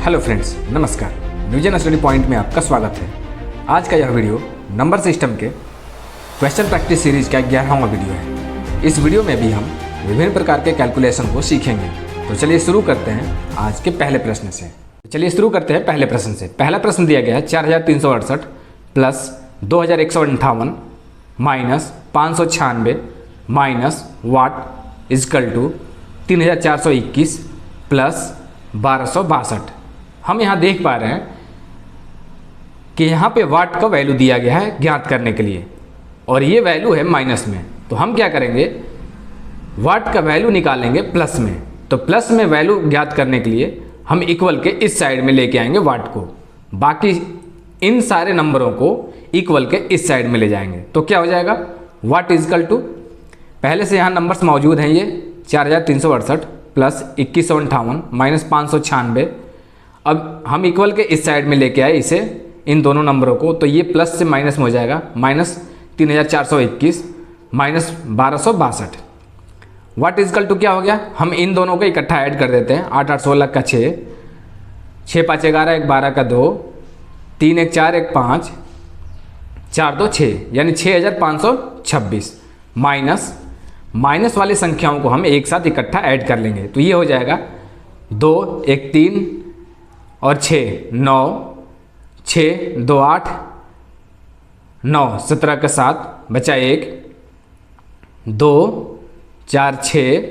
Hello friends, नमस्कार। न्यूजन study point में आपका स्वागत है। आज का यह वीडियो नंबर सिस्टम के क्वेश्चन प्रैक्टिस सीरीज का 11वां वीडियो है। इस वीडियो में भी हम विभिन्न प्रकार के कैलकुलेशन को सीखेंगे। तो चलिए शुरू करते हैं आज के पहले प्रश्न से। पहले प्रश्न से। पहला प्रश्न दिया गया है 4368 plus 2158 minus 596 minus what equal to 3421 plus 1262। हम यहाँ देख पा रहे हैं कि यहाँ पे वाट का वैल्यू दिया गया है ज्ञात करने के लिए, और ये वैल्यू है माइनस में। तो हम क्या करेंगे, वाट का वैल्यू निकालेंगे प्लस में। तो प्लस में वैल्यू ज्ञात करने के लिए हम इक्वल के इस साइड में लेके आएंगे वाट को, बाकी इन सारे नंबरों को इक्वल के इस साइड में ले जाएंगे। तो क्या हो जाएगा, वाट इजकल टू, पहले से यहाँ नंबर्स मौजूद हैं, ये 4368 प्लस 2158 माइनस 596। अब हम इक्वल के इस साइड में लेके आए इसे, इन दोनों नंबरों को, तो ये प्लस से माइनस में हो जाएगा, minus 3421 minus 1262। What equal to क्या हो गया, हम इन दोनों को इकट्ठा ऐड कर देते हैं। 8 8 16 का 6, 6 5 11, 1 12 का 2, 3 1 4, 1 5, 4 2 6, यानी 6526 माइनस वाली संख्याओं को हम एक साथ इकट्ठा ऐड कर लेंगे। तो ये हो जाएगा 2 1 3 और 6 9, 6 2 8 9, 17 का 7 बचा 1, 2 4 6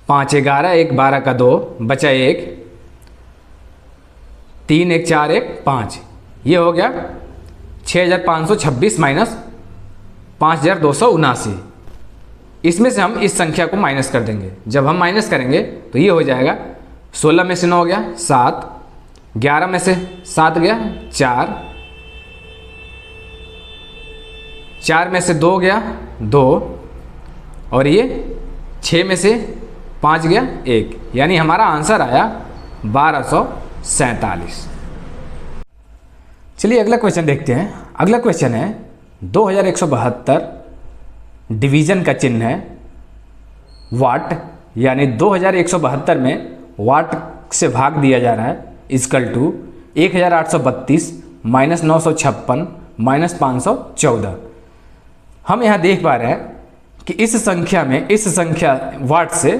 5 11, 1 12 का 2 बचा 1, 3 1 4 1 5। ये हो गया 6526 माइनस 5279। इसमें से हम इस संख्या को माइनस कर देंगे। जब हम माइनस करेंगे तो ये हो जाएगा 16 में से 9 गया 7, 11 में से 7 गया 4, 4 में से 2 गया 2, और ये 6 में से 5 गया 1, यानी हमारा आंसर आया 1247। चलिए अगला क्वेश्चन देखते हैं। अगला क्वेश्चन है 2172, डिवीजन का चिन्ह है वाट, यानी 2172 में वाट से भाग दिया जा रहा है, इजकल टू 1832 माइनस 956 माइनस 514। हम यहाँ देख पा रहे हैं कि इस संख्या में इस संख्या वाट से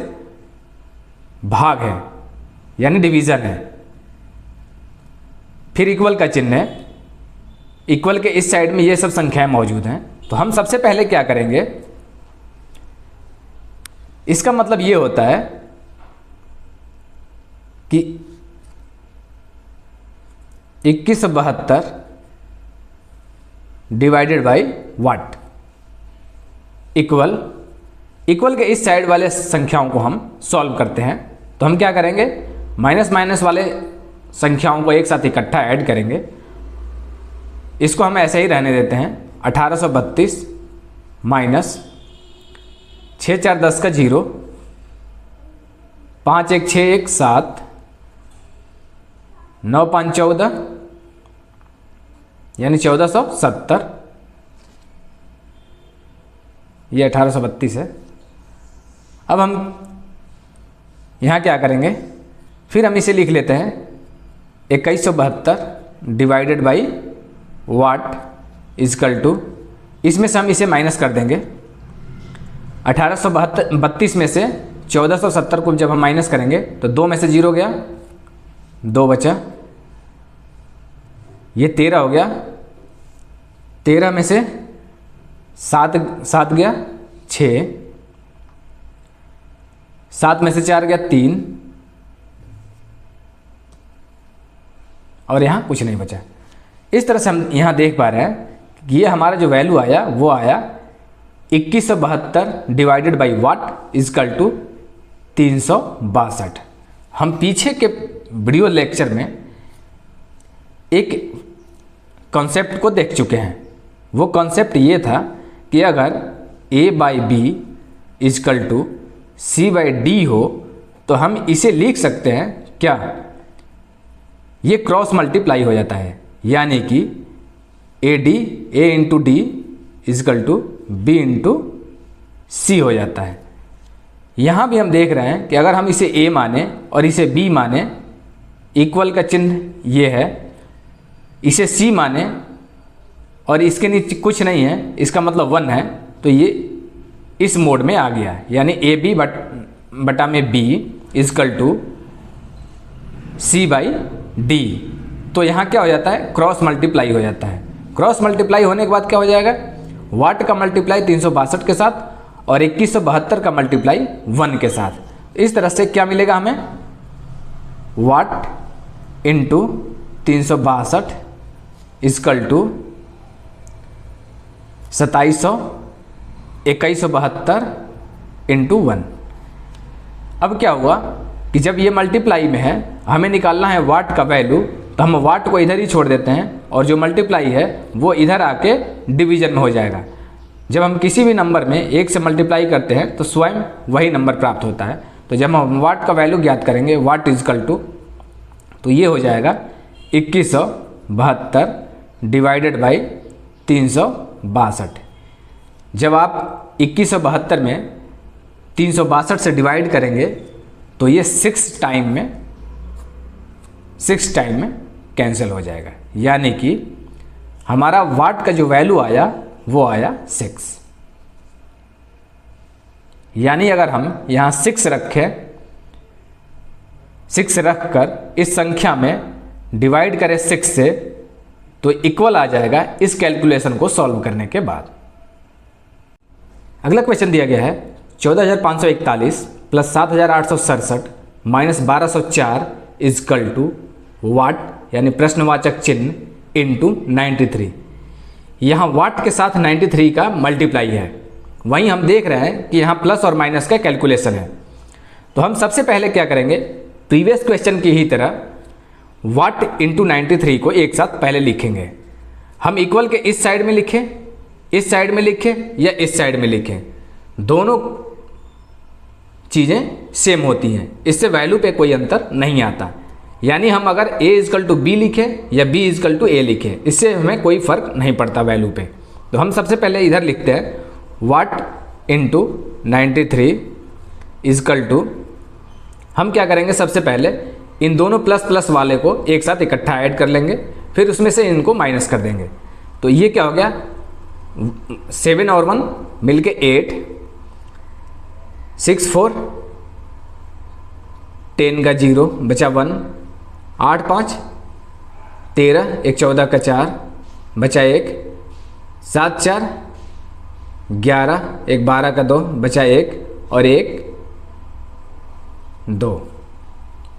भाग है, यानी डिवीजन है। फिर इक्वल का चिन्ह है, इक्वल के इस साइड में ये सब संख्याएं मौजूद हैं। तो हम सबसे पहले क्या करेंगे, इसका मतलब ये होता है कि 2172 डिवाइडेड बाई वाट इक्वल के इस साइड वाले संख्याओं को हम सॉल्व करते हैं। तो हम क्या करेंगे, माइनस माइनस वाले संख्याओं को एक साथ इकट्ठा ऐड करेंगे। इसको हम ऐसे ही रहने देते हैं। 1832 माइनस 6 4 10 का 0, 5 1 6 1 7, 9 5 14, यानी 1470। ये 1832 है। अब हम यहाँ क्या करेंगे, फिर हम इसे लिख लेते हैं 2172 divided by what equal to, इसमें से हम इसे माइनस कर देंगे। 1832 में से 1470 को जब हम माइनस करेंगे तो 2 में से 0 गया, 2 बचा, ये 13 हो गया, 13 में से 7 गया 6, 7 में से 4 गया 3, और यहाँ कुछ नहीं बचा। इस तरह से हम यहाँ देख पा रहे हैं कि ये हमारा जो वैल्यू आया वो आया 2172 divided by what equal to 362। हम पीछे के वीडियो लेक्चर में एक कॉन्सेप्ट को देख चुके हैं। वो कॉन्सेप्ट ये था कि अगर a by B equal to C by D हो तो हम इसे लिख सकते हैं क्या, ये क्रॉस मल्टीप्लाई हो जाता है, यानी कि A into D equal to B into C हो जाता है। यहाँ भी हम देख रहे हैं कि अगर हम इसे A माने और इसे B माने, इक्वल का चिन्ह ये है, इसे C माने और इसके नीचे कुछ नहीं है, इसका मतलब 1 है, तो ये इस मोड में आ गया, यानी AB बटा में B इजकल टू C/D। तो यहाँ क्या हो जाता है, क्रॉस मल्टीप्लाई हो जाता है। क्रॉस मल्टीप्लाई होने के बाद क्या हो जाएगा, वाट का मल्टीप्लाई 362 के साथ और 2172 का मल्टीप्लाई 1 के साथ। इस तरह से क्या मिलेगा हमें, वाट इंटू 362 इजकल टू 2172 इंटू 1। अब क्या हुआ कि जब ये मल्टीप्लाई में है, हमें निकालना है वाट का वैल्यू, तो हम वाट को इधर ही छोड़ देते हैं और जो मल्टीप्लाई है वो इधर आके डिवीजन में हो जाएगा। जब हम किसी भी नंबर में 1 से मल्टीप्लाई करते हैं तो स्वयं वही नंबर प्राप्त होता है। तो जब हम वाट का वैल्यू ज्ञात करेंगे, वाट इजकल टू, तो ये हो जाएगा 2172 डिवाइडेड बाई 362। जब आप 2172 में 362 से डिवाइड करेंगे तो ये 6 टाइम में कैंसिल हो जाएगा, यानी कि हमारा वाट का जो वैल्यू आया वो आया 6। यानी अगर हम यहाँ 6 रखें, 6 रखकर इस संख्या में डिवाइड करें 6 से, तो इक्वल आ जाएगा इस कैलकुलेशन को सॉल्व करने के बाद। अगला क्वेश्चन दिया गया है 14,541 प्लस 7,867 माइनस 1,204 इजकल टू वाट, यानी प्रश्नवाचक चिन्ह इंटू 93। यहाँ वाट के साथ 93 का मल्टीप्लाई है, वहीं हम देख रहे हैं कि यहाँ प्लस और माइनस का कैलकुलेशन है। तो हम सबसे पहले क्या करेंगे, प्रीवियस क्वेश्चन की ही तरह वाट इंटू 93 को एक साथ पहले लिखेंगे। हम इक्वल के इस साइड में लिखें, इस साइड में लिखें या इस साइड में लिखें, दोनों चीज़ें सेम होती हैं, इससे वैल्यू पे कोई अंतर नहीं आता। यानी हम अगर a इजकल टू बी लिखें या b इजकल टू a लिखें, इससे हमें कोई फ़र्क नहीं पड़ता वैल्यू पे। तो हम सबसे पहले इधर लिखते हैं वाट इंटू 93 इजकल टू, हम क्या करेंगे, सबसे पहले इन दोनों प्लस प्लस वाले को एक साथ इकट्ठा ऐड कर लेंगे, फिर उसमें से इनको माइनस कर देंगे। तो ये क्या हो गया, 7 और 1 मिलके 8, 6 4 10 का 0 बचा 1, 8 5 13, 1 14 का 4 बचा 1, 7 4 11, 1 12 का 2 बचा 1 और 1 2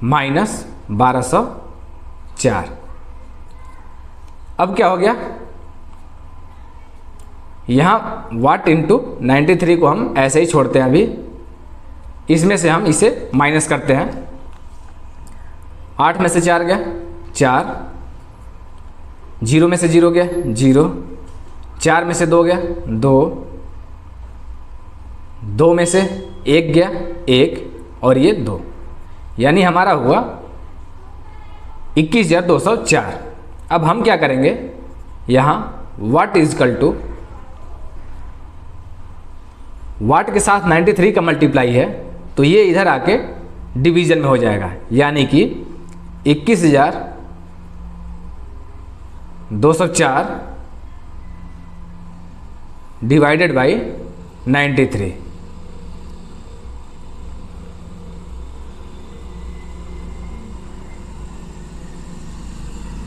माइनस 1204। अब क्या हो गया, यहाँ वाट इंटू 93 को हम ऐसे ही छोड़ते हैं, अभी इसमें से हम इसे माइनस करते हैं। 8 में से 4 गया 4, 0 में से 0 गया 0, 4 में से 2 गया 2, 2 में से 1 गया 1 और ये 2, यानी हमारा हुआ 21,204। अब हम क्या करेंगे, यहाँ वाट इजकल टू, वाट के साथ 93 का मल्टीप्लाई है, तो ये इधर आके डिवीजन में हो जाएगा, यानी कि 21,204 डिवाइडेड बाई 93।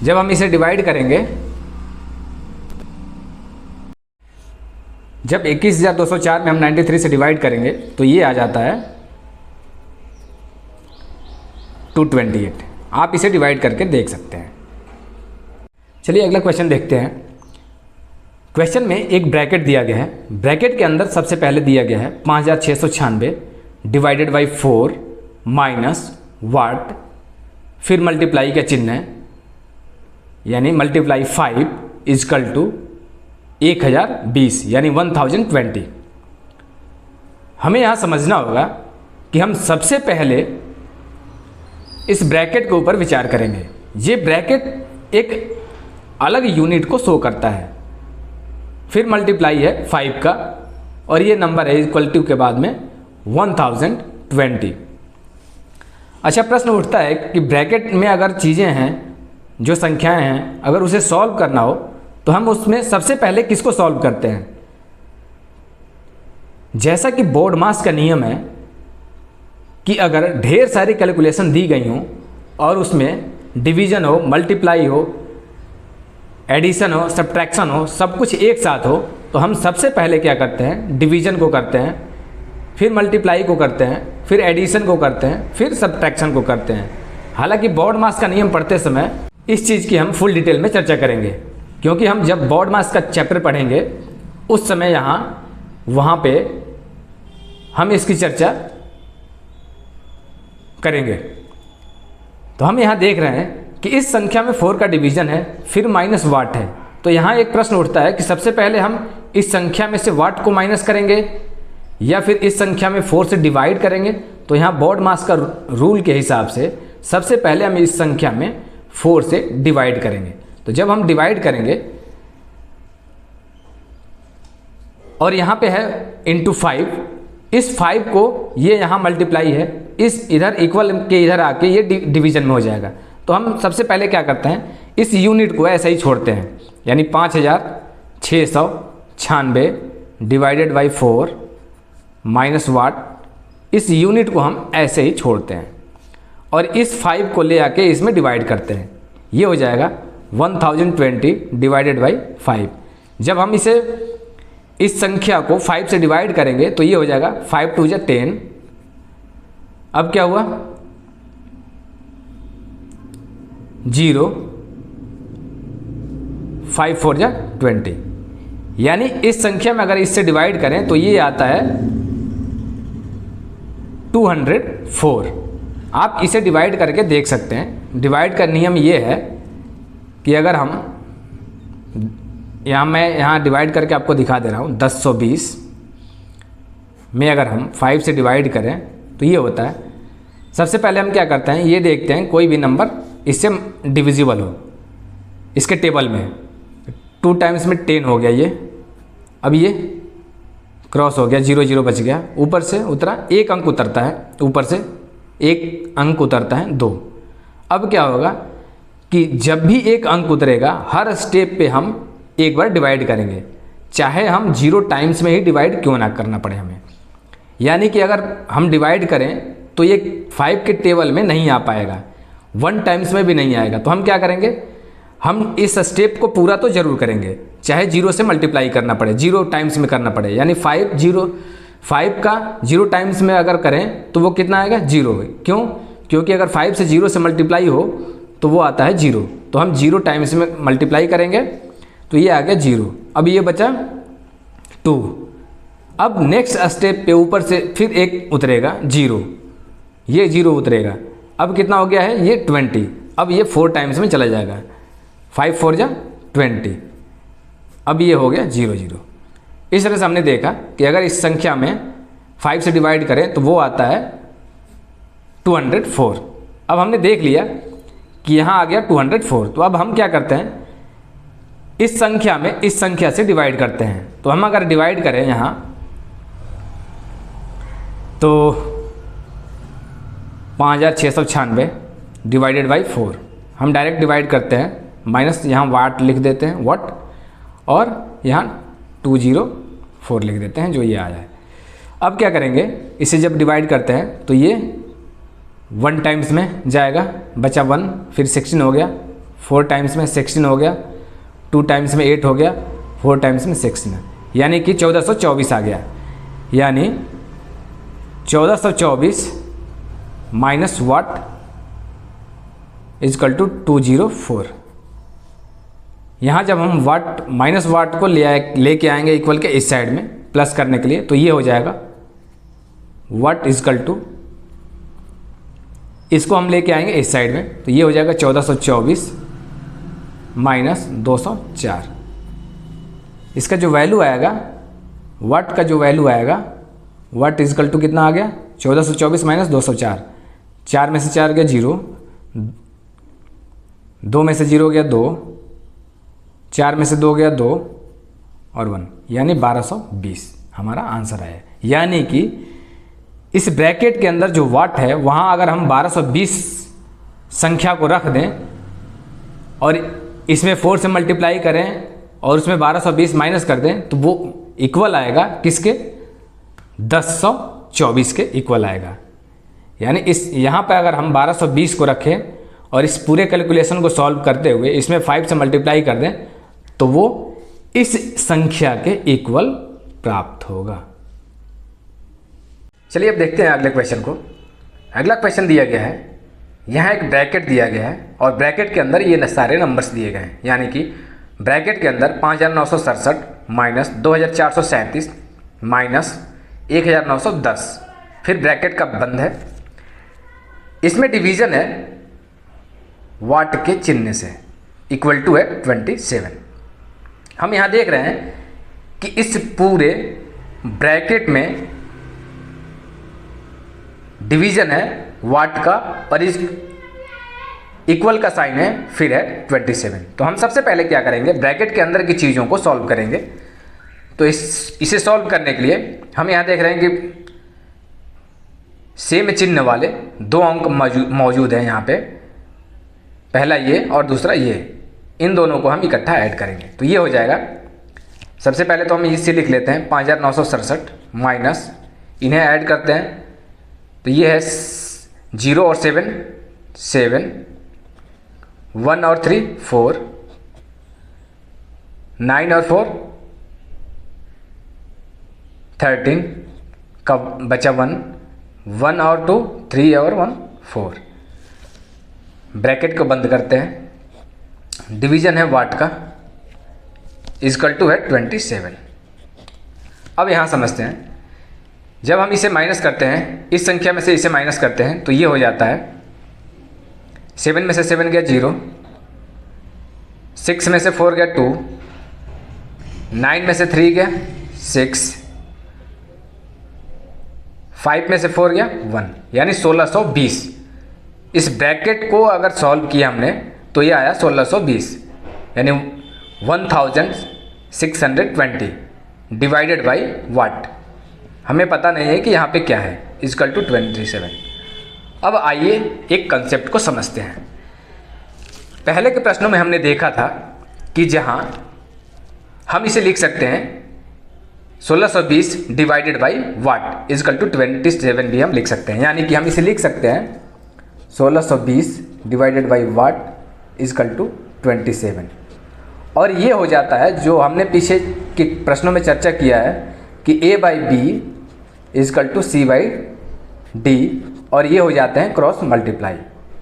जब हम इसे डिवाइड करेंगे, जब 21,204 में हम 93 से डिवाइड करेंगे तो ये आ जाता है 228। आप इसे डिवाइड करके देख सकते हैं। चलिए अगला क्वेश्चन देखते हैं। क्वेश्चन में एक ब्रैकेट दिया गया है, ब्रैकेट के अंदर सबसे पहले दिया गया है 5,696 डिवाइडेड बाई 4 माइनस वाट, फिर मल्टीप्लाई का चिन्ह है, यानी मल्टीप्लाई 5 इजकल टू 1020 यानी 1020। हमें यहाँ समझना होगा कि हम सबसे पहले इस ब्रैकेट के ऊपर विचार करेंगे। ये ब्रैकेट एक अलग यूनिट को शो करता है, फिर मल्टीप्लाई है 5 का और ये नंबर है इक्वल टू के बाद में 1020। अच्छा, प्रश्न उठता है कि ब्रैकेट में अगर चीज़ें हैं, जो संख्याएं हैं, अगर उसे सॉल्व करना हो तो हम उसमें सबसे पहले किसको सॉल्व करते हैं। जैसा कि बोर्ड मास का नियम है कि अगर ढेर सारी कैलकुलेशन दी गई हों और उसमें डिवीज़न हो, मल्टीप्लाई हो, एडिशन हो, सब्ट्रैक्शन हो, सब कुछ एक साथ हो, तो हम सबसे पहले क्या करते हैं, डिवीज़न को करते हैं, फिर मल्टीप्लाई को करते हैं, फिर एडिशन को करते हैं, फिर सब्ट्रैक्शन को करते हैं। हालांकि बोर्ड मास का नियम पढ़ते समय इस चीज़ की हम फुल डिटेल में चर्चा करेंगे, क्योंकि हम जब बोर्ड मास का चैप्टर पढ़ेंगे उस समय वहाँ पे हम इसकी चर्चा करेंगे। तो हम यहाँ देख रहे हैं कि इस संख्या में 4 का डिवीज़न है, फिर माइनस वाट है। तो यहाँ एक प्रश्न उठता है कि सबसे पहले हम इस संख्या में से वाट को माइनस करेंगे या फिर इस संख्या में 4 से डिवाइड करेंगे। तो यहाँ बोर्ड मास का रूल के हिसाब से सबसे पहले हम इस संख्या में 4 से डिवाइड करेंगे। तो जब हम डिवाइड करेंगे और यहाँ पे है इंटू 5, इस 5 को ये यहाँ मल्टीप्लाई है, इस इधर इक्वल के इधर आके ये डिवीज़न में हो जाएगा। तो हम सबसे पहले क्या करते हैं, इस यूनिट को ऐसे ही छोड़ते हैं, यानी 5696 डिवाइडेड बाई 4 माइनस वाट, इस यूनिट को हम ऐसे ही छोड़ते हैं और इस 5 को ले आके इसमें डिवाइड करते हैं। ये हो जाएगा 1020 डिवाइडेड बाई 5। जब हम इस संख्या को 5 से डिवाइड करेंगे तो ये हो जाएगा 5 2 = 10। अब क्या हुआ, 0, 5 4 = 20। यानी इस संख्या में अगर इससे डिवाइड करें तो ये आता है 204। आप इसे डिवाइड करके देख सकते हैं। डिवाइड का नियम ये है कि अगर हम मैं यहाँ डिवाइड करके आपको दिखा दे रहा हूँ, 1020 में अगर हम 5 से डिवाइड करें तो ये होता है। सबसे पहले हम क्या करते हैं, ये देखते हैं कोई भी नंबर इससे डिविजिबल हो। इसके टेबल में 2 टाइम्स में 10 हो गया ये, अब ये क्रॉस हो गया, 0 0 बच गया, ऊपर से उतरा, एक अंक उतरता है, ऊपर से एक अंक उतरता है 2। अब क्या होगा कि जब भी एक अंक उतरेगा हर स्टेप पे हम एक बार डिवाइड करेंगे, चाहे हम 0 टाइम्स में ही डिवाइड क्यों ना करना पड़े हमें। यानी कि अगर हम डिवाइड करें तो ये 5 के टेबल में नहीं आ पाएगा, 1 टाइम्स में भी नहीं आएगा। तो हम क्या करेंगे, हम इस स्टेप को पूरा तो ज़रूर करेंगे, चाहे 0 से मल्टीप्लाई करना पड़े, 0 टाइम्स में करना पड़े। यानी 5 का 0 टाइम्स में अगर करें तो वो कितना आएगा, 0। क्यों? क्योंकि अगर 5 से 0 से मल्टीप्लाई हो तो वो आता है 0। तो हम 0 टाइम्स में मल्टीप्लाई करेंगे तो ये आ गया 0। अब ये बचा 2। अब नेक्स्ट स्टेप पे ऊपर से फिर एक उतरेगा 0, ये 0 उतरेगा। अब कितना हो गया है, ये 20। अब ये 4 टाइम्स में चला जाएगा, 5 4 = 20। अब ये हो गया 0 0। इस तरह से हमने देखा कि अगर इस संख्या में 5 से डिवाइड करें तो वो आता है 204। अब हमने देख लिया कि यहाँ आ गया 204। तो अब हम क्या करते हैं, इस संख्या में इस संख्या से डिवाइड करते हैं। तो हम अगर डिवाइड करें यहाँ तो 5696 डिवाइडेड बाई 4, हम डायरेक्ट डिवाइड करते हैं, माइनस यहाँ वाट लिख देते हैं, वाट, और यहाँ 204 लिख देते हैं, जो ये आया है। अब क्या करेंगे, इसे जब डिवाइड करते हैं तो ये 1 टाइम्स में जाएगा, बचा 1, फिर 16 हो गया, 4 टाइम्स में 16 हो गया, 2 टाइम्स में 8 हो गया, 4 टाइम्स में 16, यानी कि 1424 आ गया। यानी 1424 माइनस वाट इजकल टू 204। यहाँ जब हम वाट माइनस वाट को लेके आएंगे इक्वल के इस साइड में प्लस करने के लिए, तो ये हो जाएगा वाट इजकल टू, इसको हम लेके आएंगे इस साइड में, तो ये हो जाएगा 1424 माइनस 204। इसका जो वैल्यू आएगा, वाट का जो वैल्यू आएगा, वाट इजकल टू कितना आ गया, 1424 माइनस 204। 4 में से 4 गया 0, 2 में से 0 गया 2, 4 में से 2 गया 2 और 1, यानी 1220 हमारा आंसर आया। यानी कि इस ब्रैकेट के अंदर जो वाट है वहाँ अगर हम 1220 संख्या को रख दें और इसमें 4 से मल्टीप्लाई करें और उसमें 1220 माइनस कर दें तो वो इक्वल आएगा किसके, 1024 के इक्वल आएगा। यानी इस यहाँ पर अगर हम 1220 को रखें और इस पूरे कैलकुलेशन को सॉल्व करते हुए इसमें 5 से मल्टीप्लाई कर दें तो वो इस संख्या के इक्वल प्राप्त होगा। चलिए अब देखते हैं अगले क्वेश्चन को। अगला क्वेश्चन दिया गया है, यहाँ एक ब्रैकेट दिया गया है और ब्रैकेट के अंदर ये सारे नंबर्स दिए गए हैं। यानी कि ब्रैकेट के अंदर 5967 माइनस 2437 माइनस 1910, फिर ब्रैकेट का बंद है। इसमें डिवीजन है वाट के चिन्ह से, इक्वल टू है 27। हम यहाँ देख रहे हैं कि इस पूरे ब्रैकेट में डिवीजन है वाट का और इस इक्वल का साइन है, फिर है 27। तो हम सबसे पहले क्या करेंगे, ब्रैकेट के अंदर की चीज़ों को सॉल्व करेंगे। तो इसे सॉल्व करने के लिए हम यहाँ देख रहे हैं कि सेम चिन्ह वाले 2 अंक मौजूद हैं यहाँ पे, पहला ये और दूसरा ये। इन दोनों को हम इकट्ठा ऐड करेंगे तो ये हो जाएगा। सबसे पहले तो हम इसे लिख लेते हैं 5967 माइनस, इन्हें ऐड करते हैं तो ये है 0 और 7 7, 1 और 3 4, 9 और 4 13 का बचा 1, 1 और 2 3 और 1 4। ब्रैकेट को बंद करते हैं। डिवीजन है वाट का, इक्वल टू है 27। अब यहाँ समझते हैं, जब हम इसे माइनस करते हैं, इस संख्या में से इसे माइनस करते हैं तो ये हो जाता है 7 में से 7 गया 0, 6 में से 4 गया 2, 9 में से 3 गया 6, 5 में से 4 गया 1, यानी 1620। इस ब्रैकेट को अगर सॉल्व किया हमने तो ये आया 1620, यानी 1620 डिवाइडेड बाई वाट। हमें पता नहीं है कि यहाँ पे क्या है, इक्वल टू 27। अब आइए एक कंसेप्ट को समझते हैं। पहले के प्रश्नों में हमने देखा था कि जहाँ हम इसे लिख सकते हैं 1620 divided by what equal to 27 भी हम लिख सकते हैं। यानी कि हम इसे लिख सकते हैं 1620 divided by what equal to 27। और ये हो जाता है जो हमने पीछे के प्रश्नों में चर्चा किया है कि a by B equal to C by D, और ये हो जाते हैं क्रॉस मल्टीप्लाई।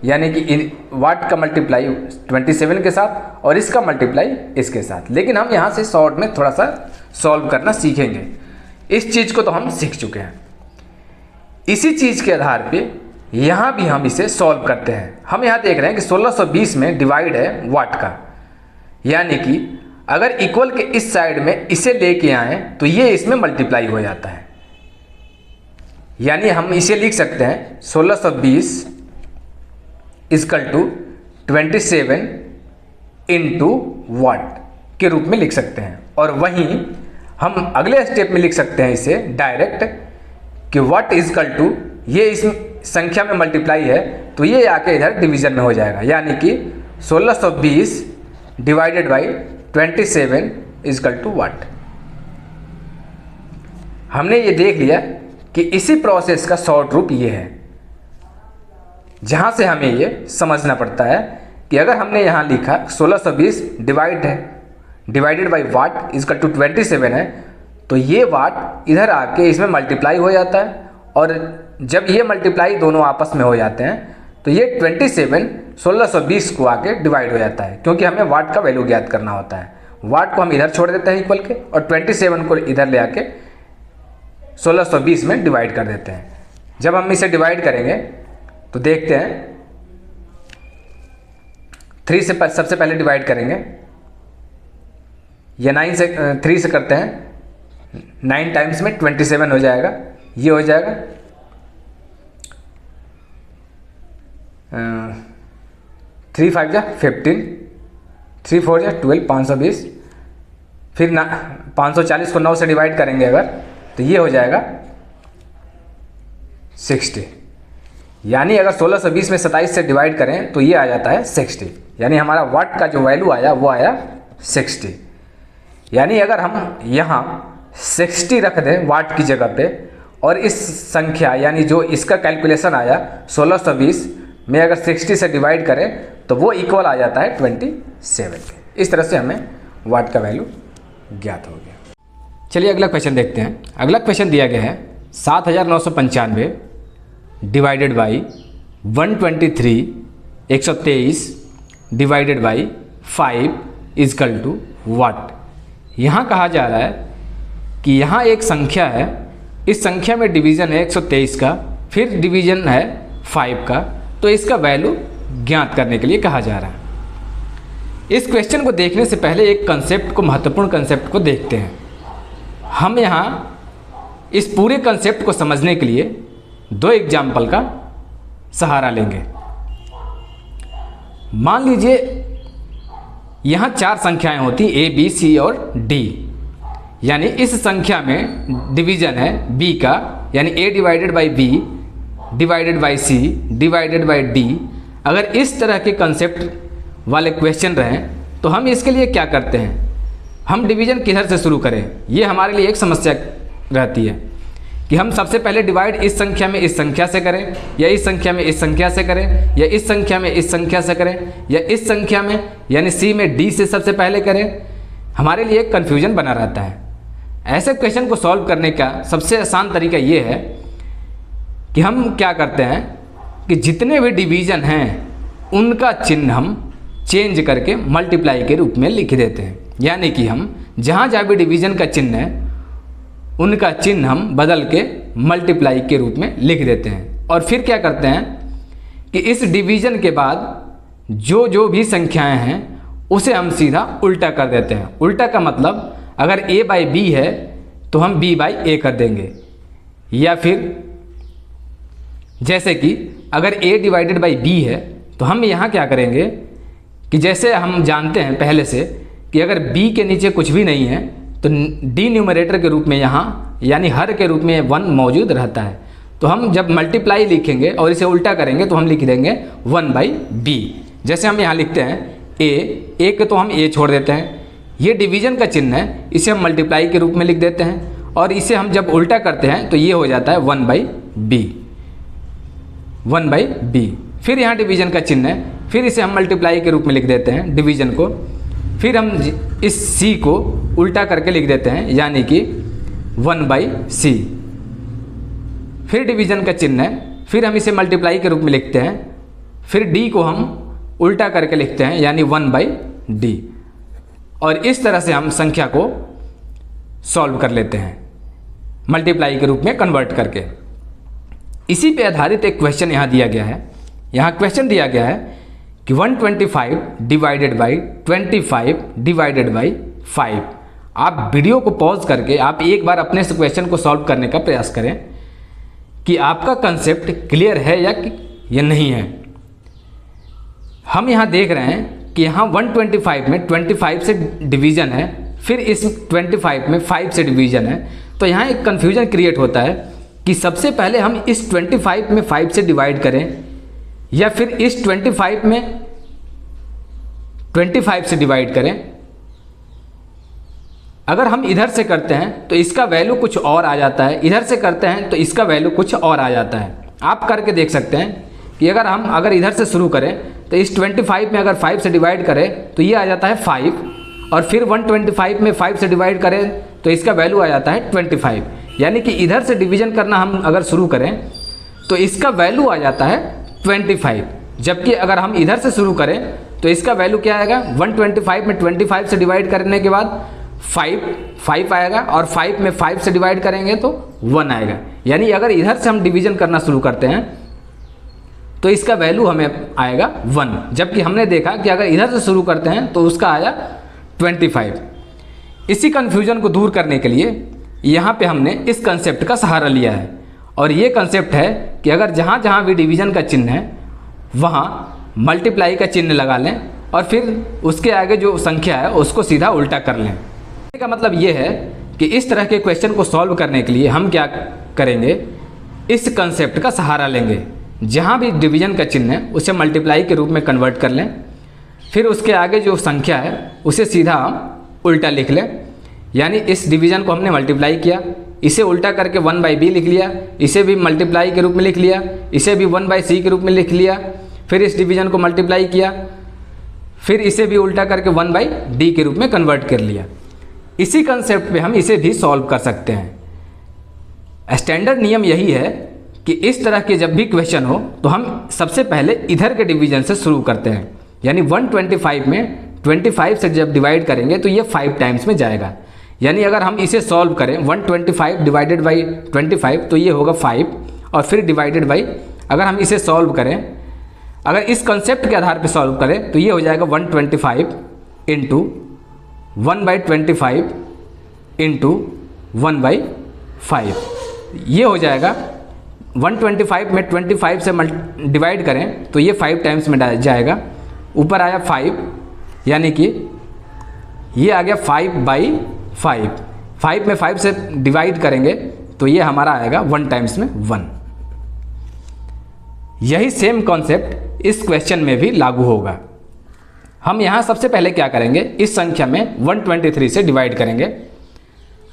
यानी कि वाट का मल्टीप्लाई 27 के साथ और इसका मल्टीप्लाई इसके साथ। लेकिन हम यहाँ से शॉर्ट में थोड़ा सा सॉल्व करना सीखेंगे। इस चीज़ को तो हम सीख चुके हैं। इसी चीज़ के आधार पे यहाँ भी हम इसे सॉल्व करते हैं। हम यहाँ देख रहे हैं कि 1620 में डिवाइड है वाट का, यानी कि अगर इक्वल के इस साइड में इसे लेके आए तो ये इसमें मल्टीप्लाई हो जाता है। यानी हम इसे लिख सकते हैं 1620 इक्वल टू 27 इंटू वाट के रूप में लिख सकते हैं। और वहीं हम अगले स्टेप में लिख सकते हैं इसे डायरेक्ट कि वाट इक्वल टू ये इस संख्या में मल्टीप्लाई है तो ये आके इधर डिवीजन में हो जाएगा। यानी कि 1620 डिवाइडेड बाई 27 इक्वल टू वाट। हमने ये देख लिया कि इसी प्रोसेस का शॉर्ट रूप ये है, जहाँ से हमें ये समझना पड़ता है कि अगर हमने यहाँ लिखा 1620 divided by what equal to 27 है तो ये वाट इधर आके इसमें मल्टीप्लाई हो जाता है, और जब ये मल्टीप्लाई दोनों आपस में हो जाते हैं तो ये 27 1620 को आके डिवाइड हो जाता है, क्योंकि हमें वाट का वैल्यू ज्ञात करना होता है। वाट को हम इधर छोड़ देते हैं इक्वल के, और 27 को इधर ले आके 1620 में डिवाइड कर देते हैं। जब हम इसे डिवाइड करेंगे तो देखते हैं 3 से सबसे पहले डिवाइड करेंगे, या 9 से 3 से करते हैं, 9 टाइम्स में 27 हो जाएगा। ये हो जाएगा 3 5 जा 15, 3 4 जा 12, 520। फिर 540 को 9 से डिवाइड करेंगे अगर तो ये हो जाएगा 60। यानी अगर 1620 में 27 से डिवाइड करें तो ये आ जाता है 60। यानी हमारा वाट का जो वैल्यू आया वो आया 60। यानी अगर हम यहाँ 60 रख दें वाट की जगह पे और इस संख्या यानी जो इसका कैलकुलेशन आया 1620 में अगर 60 से डिवाइड करें तो वो इक्वल आ जाता है 27 के। इस तरह से हमें वाट का वैल्यू ज्ञात हो गया। चलिए अगला क्वेश्चन देखते हैं। अगला क्वेश्चन दिया गया है 7995 divided by 123 123 divided by 5 equal to what. यहाँ कहा जा रहा है कि यहाँ एक संख्या है, इस संख्या में डिवीज़न है 123 का, फिर डिवीज़न है 5 का, तो इसका वैल्यू ज्ञात करने के लिए कहा जा रहा है। इस क्वेश्चन को देखने से पहले एक कंसेप्ट को, महत्वपूर्ण कंसेप्ट को देखते हैं। हम यहाँ इस पूरे कंसेप्ट को समझने के लिए 2 एग्जाम्पल का सहारा लेंगे। मान लीजिए यहाँ 4 संख्याएं होती A, B, C और D। यानी इस संख्या में डिवीज़न है B का, यानी A divided by B divided by C divided by D। अगर इस तरह के कंसेप्ट वाले क्वेश्चन रहें तो हम इसके लिए क्या करते हैं, हम डिवीज़न किधर से शुरू करें, ये हमारे लिए एक समस्या रहती है कि हम सबसे पहले डिवाइड इस संख्या में इस संख्या से करें, या इस संख्या में इस संख्या से करें, या इस संख्या में इस संख्या से करें, या इस संख्या में यानी C में D से सबसे पहले करें। हमारे लिए एक कन्फ्यूजन बना रहता है। ऐसे क्वेश्चन को सॉल्व करने का सबसे आसान तरीका ये है कि हम क्या करते हैं कि जितने भी डिवीज़न हैं उनका चिन्ह हम चेंज करके मल्टीप्लाई के रूप में लिख देते हैं। यानी कि हम जहाँ जहाँ भी डिवीज़न का चिन्ह है उनका चिन्ह हम बदल के मल्टीप्लाई के रूप में लिख देते हैं। और फिर क्या करते हैं कि इस डिवीज़न के बाद जो जो भी संख्याएं हैं उसे हम सीधा उल्टा कर देते हैं। उल्टा का मतलब अगर A बाई B है तो हम B बाई A कर देंगे, या फिर जैसे कि अगर A डिवाइडेड बाई B है तो हम यहाँ क्या करेंगे कि जैसे हम जानते हैं पहले से कि अगर B के नीचे कुछ भी नहीं है तो D न्यूमरेटर के रूप में यहाँ यानी हर के रूप में 1 मौजूद रहता है। तो हम जब मल्टीप्लाई लिखेंगे और इसे उल्टा करेंगे तो हम लिख देंगे 1 बाई B। जैसे हम यहाँ लिखते हैं A के तो हम A छोड़ देते हैं, ये डिवीज़न का चिन्ह है, इसे हम मल्टीप्लाई के रूप में लिख देते हैं, और इसे हम जब उल्टा करते हैं तो ये हो जाता है 1 बाई B, 1 बाई B। फिर यहाँ डिवीज़न का चिन्ह है, फिर इसे हम मल्टीप्लाई के रूप में लिख देते हैं डिवीज़न को, फिर हम इस C को उल्टा करके लिख देते हैं यानी कि 1 बाई C। फिर डिवीज़न का चिन्ह है, फिर हम इसे मल्टीप्लाई के रूप में लिखते हैं, फिर D को हम उल्टा करके लिखते हैं यानी 1 बाई D। और इस तरह से हम संख्या को सॉल्व कर लेते हैं मल्टीप्लाई के रूप में कन्वर्ट करके। इसी पे आधारित एक क्वेश्चन यहाँ दिया गया है। यहाँ क्वेश्चन दिया गया है कि 125 डिवाइडेड बाई 25 डिवाइडेड बाई 5। आप वीडियो को पॉज करके आप एक बार अपने से क्वेश्चन को सॉल्व करने का प्रयास करें कि आपका कंसेप्ट क्लियर है या नहीं है। हम यहाँ देख रहे हैं कि यहाँ 125 में 25 से डिवीज़न है, फिर इस 25 में 5 से डिवीज़न है। तो यहाँ एक कन्फ्यूजन क्रिएट होता है कि सबसे पहले हम इस 25 में 5 से डिवाइड करें या फिर इस 25 में 25 से डिवाइड करें। अगर हम इधर से करते हैं तो इसका वैल्यू कुछ और आ जाता है, इधर से करते हैं तो इसका वैल्यू कुछ और आ जाता है। आप करके देख सकते हैं कि अगर इधर से शुरू करें तो इस 25 में अगर 5 से डिवाइड करें तो ये आ जाता है 5, और फिर 125 में 5 से डिवाइड करें तो इसका वैल्यू आ जाता है 25। यानी कि इधर से डिवीज़न करना हम अगर शुरू करें तो इसका वैल्यू आ जाता है 25, जबकि अगर हम इधर से शुरू करें तो इसका वैल्यू क्या आएगा, 125 में 25 से डिवाइड करने के बाद 5 आएगा, और 5 में 5 से डिवाइड करेंगे तो 1 आएगा। यानी अगर इधर से हम डिवीज़न करना शुरू करते हैं तो इसका वैल्यू हमें आएगा 1, जबकि हमने देखा कि अगर इधर से शुरू करते हैं तो उसका आया 25। इसी कन्फ्यूजन को दूर करने के लिए यहाँ पे हमने इस कंसेप्ट का सहारा लिया है, और ये कंसेप्ट है कि अगर जहाँ जहाँ भी डिवीज़न का चिन्ह है वहाँ मल्टीप्लाई का चिन्ह लगा लें और फिर उसके आगे जो संख्या है उसको सीधा उल्टा कर लें। इसका मतलब ये है कि इस तरह के क्वेश्चन को सॉल्व करने के लिए हम क्या करेंगे इस कंसेप्ट का सहारा लेंगे। जहाँ भी डिवीजन का चिन्ह है उसे मल्टीप्लाई के रूप में कन्वर्ट कर लें, फिर उसके आगे जो संख्या है उसे सीधा हम उल्टा लिख लें। यानी इस डिवीजन को हमने मल्टीप्लाई किया, इसे उल्टा करके 1/b लिख लिया, इसे भी मल्टीप्लाई के रूप में लिख लिया, इसे भी 1/c के रूप में लिख लिया, फिर इस डिवीजन को मल्टीप्लाई किया, फिर इसे भी उल्टा करके 1/d के रूप में कन्वर्ट कर लिया। इसी कंसेप्ट पे हम इसे भी सॉल्व कर सकते हैं। स्टैंडर्ड नियम यही है कि इस तरह के जब भी क्वेश्चन हो तो हम सबसे पहले इधर के डिवीजन से शुरू करते हैं। यानी 125 में 25 से जब डिवाइड करेंगे तो ये 5 टाइम्स में जाएगा। यानी अगर हम इसे सॉल्व करें 125 डिवाइडेड बाई 25 तो ये होगा 5, और फिर डिवाइडेड बाई, अगर हम इसे सॉल्व करें, अगर इस कंसेप्ट के आधार पे सॉल्व करें तो ये हो जाएगा 125 इंटू 1/25 इंटू 1/5। ये हो जाएगा 125 में 25 से डिवाइड करें तो ये 5 टाइम्स में जाएगा, ऊपर आया 5, यानी कि ये आ गया 5/5। 5 में 5 से डिवाइड करेंगे तो ये हमारा आएगा 1 टाइम्स में 1। यही सेम कॉन्सेप्ट इस क्वेश्चन में भी लागू होगा। हम यहाँ सबसे पहले क्या करेंगे, इस संख्या में 123 से डिवाइड करेंगे।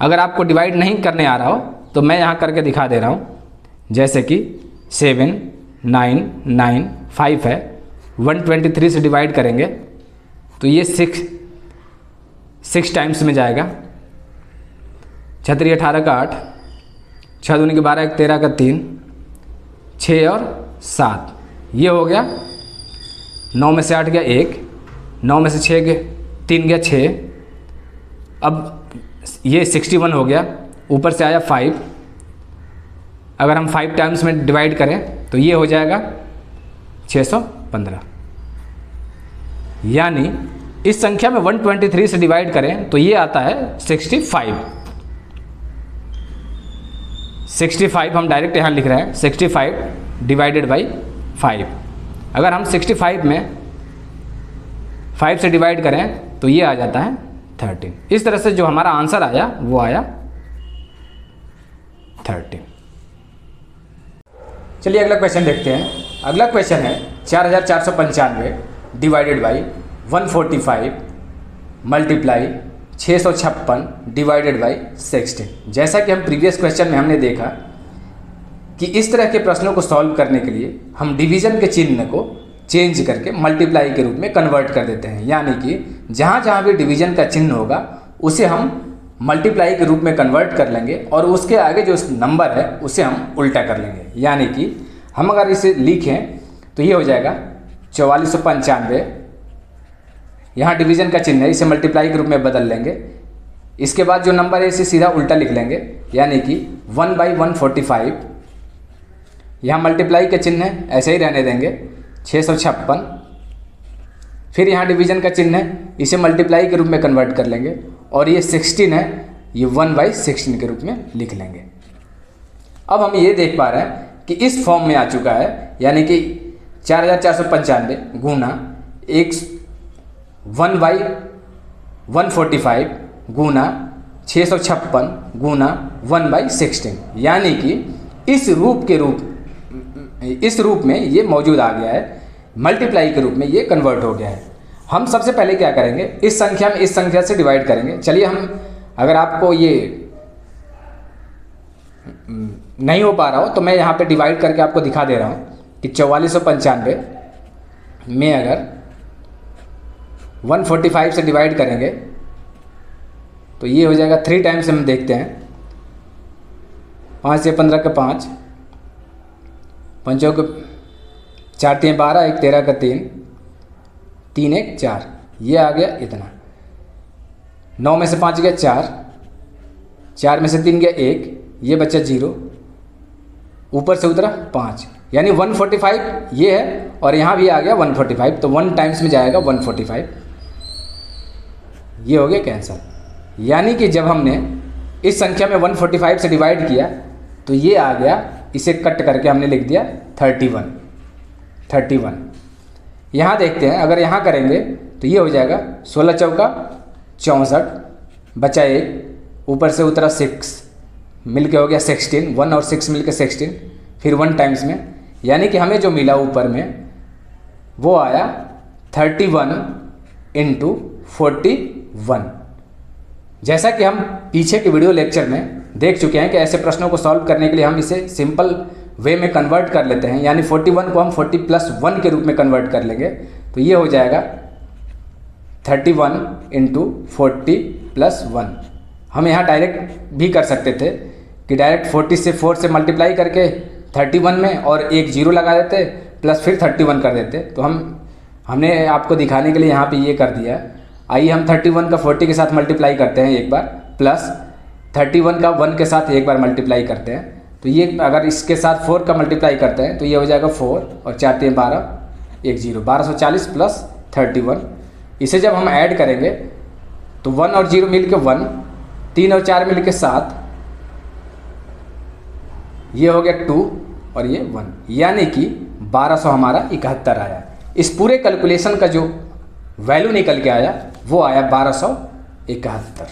अगर आपको डिवाइड नहीं करने आ रहा हो तो मैं यहाँ करके दिखा दे रहा हूँ। जैसे कि 7 9 9 5 है, 123 से डिवाइड करेंगे तो ये 6 टाइम्स में जाएगा। 6 3 18 का 8, 6 दूनी के 12, 1 13 का 3, 6 और 7, ये हो गया। 9 में से 8 गया 1, 9 में से 6 गया 3 गया 6, अब ये 61 हो गया, ऊपर से आया 5। अगर हम 5 टाइम्स में डिवाइड करें तो ये हो जाएगा 615। यानी इस संख्या में 123 से डिवाइड करें तो ये आता है 65। 65 हम डायरेक्ट यहाँ लिख रहे हैं, 65 डिवाइडेड बाई 5। अगर हम 65 में 5 से डिवाइड करें तो ये आ जाता है 13। इस तरह से जो हमारा आंसर आया वो आया 13। चलिए अगला क्वेश्चन देखते हैं। अगला क्वेश्चन है 4495 divided by 145 multiply 656 divided by 16। जैसा कि हम प्रीवियस क्वेश्चन में हमने देखा कि इस तरह के प्रश्नों को सॉल्व करने के लिए हम डिवीजन के चिन्ह को चेंज करके मल्टीप्लाई के रूप में कन्वर्ट कर देते हैं। यानी कि जहाँ जहाँ भी डिवीजन का चिन्ह होगा उसे हम मल्टीप्लाई के रूप में कन्वर्ट कर लेंगे और उसके आगे जो नंबर है उसे हम उल्टा कर लेंगे। यानी कि हम अगर इसे लिखें तो ये हो जाएगा 4495, यहाँ डिवीजन का चिन्ह है, इसे मल्टीप्लाई के रूप में बदल लेंगे। इसके बाद जो नंबर है इसे सीधा उल्टा लिख लेंगे, यानी कि 1/145, यहाँ मल्टीप्लाई का चिन्ह है ऐसे ही रहने देंगे 656। फिर यहाँ डिवीजन का चिन्ह है, इसे मल्टीप्लाई के रूप में कन्वर्ट कर लेंगे, और ये 16 है, ये 1/16 के रूप में लिख लेंगे। अब हम ये देख पा रहे हैं कि इस फॉर्म में आ चुका है, यानी कि 4495 गुना 1/145 गुना 656 गुना 1/16, यानी कि इस रूप में ये मौजूद आ गया है, मल्टीप्लाई के रूप में ये कन्वर्ट हो गया है। हम सबसे पहले क्या करेंगे, इस संख्या में इस संख्या से डिवाइड करेंगे। चलिए हम, अगर आपको ये नहीं हो पा रहा हो तो मैं यहाँ पे डिवाइड करके आपको दिखा दे रहा हूँ कि 4495 में अगर 145 से डिवाइड करेंगे तो ये हो जाएगा 3 टाइम्स। हम देखते हैं, 5 से 15 का 5, 5 को 4 3 12, 1 13 का 3, 3 1 4, ये आ गया इतना। 9 में से 5 गया 4, 4 में से 3 गया 1, ये बच्चा 0, ऊपर से उतरा 5, यानी 145 ये है और यहाँ भी आ गया 145, तो 1 टाइम्स में जाएगा 145, ये हो गया कैंसल। यानी कि जब हमने इस संख्या में 145 से डिवाइड किया तो ये आ गया, इसे कट करके हमने लिख दिया 31। यहाँ देखते हैं, अगर यहाँ करेंगे तो ये हो जाएगा 16 चौका 64, बचा 1, ऊपर से उतरा 6, मिल के हो गया 16, 1 और 6 मिल के 16, फिर 1 टाइम्स में, यानी कि हमें जो मिला ऊपर में वो आया 31 इंटू 41। जैसा कि हम पीछे के वीडियो लेक्चर में देख चुके हैं कि ऐसे प्रश्नों को सॉल्व करने के लिए हम इसे सिंपल वे में कन्वर्ट कर लेते हैं, यानी 41 को हम 40 + 1 के रूप में कन्वर्ट कर लेंगे। तो ये हो जाएगा 31 इंटू 40 + 1। हम यहाँ डायरेक्ट भी कर सकते थे कि डायरेक्ट 40 से 4 से मल्टीप्लाई करके 31 में और एक 0 लगा देते प्लस फिर 31 कर देते। तो हमने आपको दिखाने के लिए यहाँ पे ये कर दिया। आइए हम 31 का 40 के साथ मल्टीप्लाई करते हैं एक बार, प्लस 31 का 1 के साथ एक बार मल्टीप्लाई करते हैं। तो ये अगर इसके साथ 4 का मल्टीप्लाई करते हैं तो ये हो जाएगा 4 और 4 × 12, एक 0, 1240 + 31। इसे जब हम ऐड करेंगे तो 1 और 0 मिल के 1, 3 और 4 मिल के 7, ये हो गया 2 और ये 1, यानी कि 1200 हमारा 71 आया। इस पूरे कैलकुलेशन का जो वैल्यू निकल के आया वो आया 1271।